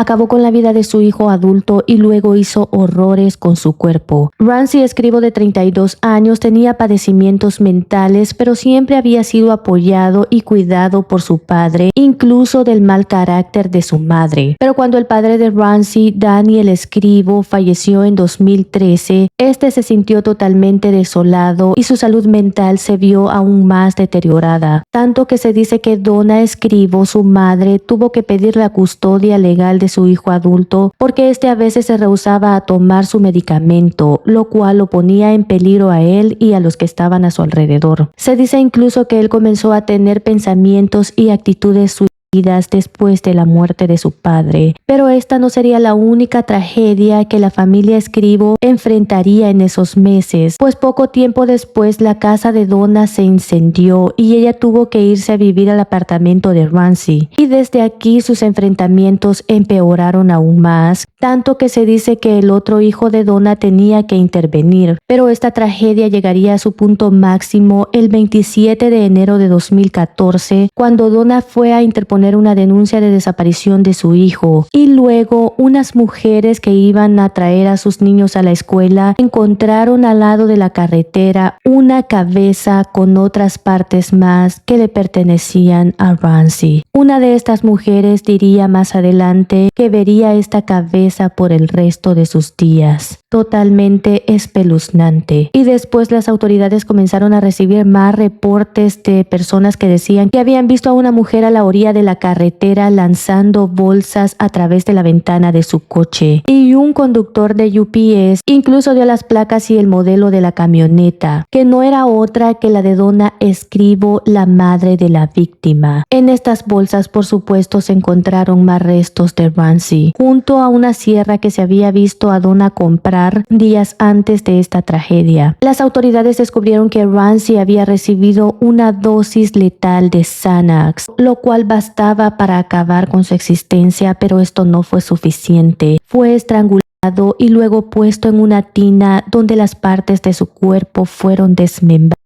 acabó con la vida de su hijo adulto y luego hizo horrores con su cuerpo. Ramsey Scrivo, de 32 años, tenía padecimientos mentales, pero siempre había sido apoyado y cuidado por su padre, incluso del mal carácter de su madre. Pero cuando el padre de Ramsey, Daniel Scrivo, falleció en 2013, este se sintió totalmente desolado y su salud mental se vio aún más deteriorada, tanto que se dice que Donna Scrivo, su madre, tuvo que pedir la custodia legal de su hijo adulto porque este a veces se rehusaba a tomar su medicamento, lo cual lo ponía en peligro a él y a los que estaban a su alrededor. Se dice incluso que él comenzó a tener pensamientos y actitudes suicidas después de la muerte de su padre. Pero esta no sería la única tragedia que la familia Scrivo enfrentaría en esos meses, pues poco tiempo después la casa de Donna se incendió y ella tuvo que irse a vivir al apartamento de Ramsey. Y desde aquí sus enfrentamientos empeoraron aún más, tanto que se dice que el otro hijo de Donna tenía que intervenir. Pero esta tragedia llegaría a su punto máximo el 27 de enero de 2014, cuando Donna fue a interponer una denuncia de desaparición de su hijo, y luego unas mujeres que iban a traer a sus niños a la escuela encontraron al lado de la carretera una cabeza con otras partes más que le pertenecían a Ramsey. Una de estas mujeres diría más adelante que vería esta cabeza por el resto de sus días. Totalmente espeluznante. Y después las autoridades comenzaron a recibir más reportes de personas que decían que habían visto a una mujer a la orilla de la carretera lanzando bolsas a través de la ventana de su coche. Y un conductor de UPS incluso dio las placas y el modelo de la camioneta, que no era otra que la de Donna Scrivo, la madre de la víctima. En estas bolsas, por supuesto, se encontraron más restos de Ramsey, junto a una sierra que se había visto a Donna comprar días antes de esta tragedia. Las autoridades descubrieron que Ramsey había recibido una dosis letal de Xanax, lo cual bastaba para acabar con su existencia, pero esto no fue suficiente. Fue estrangulado y luego puesto en una tina donde las partes de su cuerpo fueron desmembradas.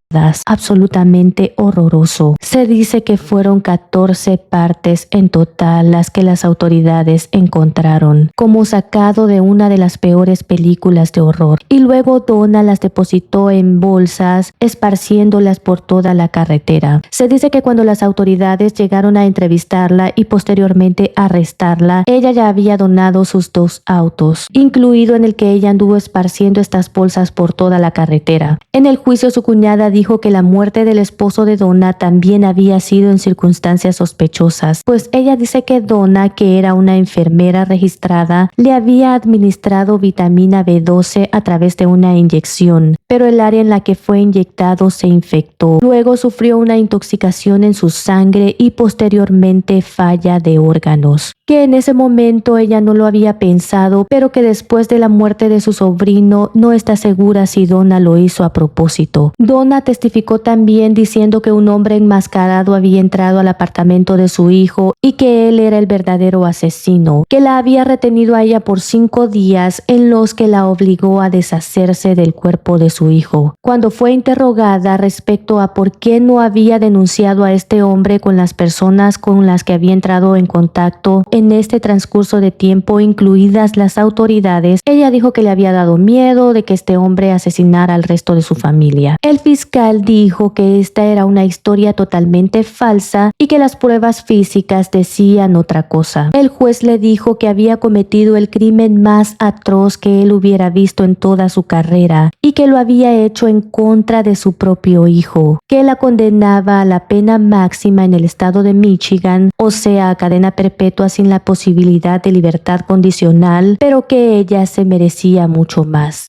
Absolutamente horroroso. Se dice que fueron 14 partes en total las que las autoridades encontraron, como sacado de una de las peores películas de horror. Y luego Donna las depositó en bolsas, esparciéndolas por toda la carretera. Se dice que cuando las autoridades llegaron a entrevistarla y posteriormente arrestarla, ella ya había donado sus 2 autos, incluido en el que ella anduvo esparciendo estas bolsas por toda la carretera. En el juicio, su cuñada dijo que la muerte del esposo de Donna también había sido en circunstancias sospechosas, pues ella dice que Donna, que era una enfermera registrada, le había administrado vitamina B12 a través de una inyección, pero el área en la que fue inyectado se infectó. Luego sufrió una intoxicación en su sangre y posteriormente falla de órganos, que en ese momento ella no lo había pensado, pero que después de la muerte de su sobrino no está segura si Donna lo hizo a propósito. Donna testificó también diciendo que un hombre enmascarado había entrado al apartamento de su hijo y que él era el verdadero asesino, que la había retenido a ella por 5 días en los que la obligó a deshacerse del cuerpo de su hijo. Cuando fue interrogada respecto a por qué no había denunciado a este hombre con las personas con las que había entrado en contacto en este transcurso de tiempo, incluidas las autoridades, ella dijo que le había dado miedo de que este hombre asesinara al resto de su familia. El fiscal dijo que esta era una historia totalmente falsa y que las pruebas físicas decían otra cosa. El juez le dijo que había cometido el crimen más atroz que él hubiera visto en toda su carrera y que lo había hecho en contra de su propio hijo, que la condenaba a la pena máxima en el estado de Michigan, o sea, a cadena perpetua sin la posibilidad de libertad condicional, pero que ella se merecía mucho más.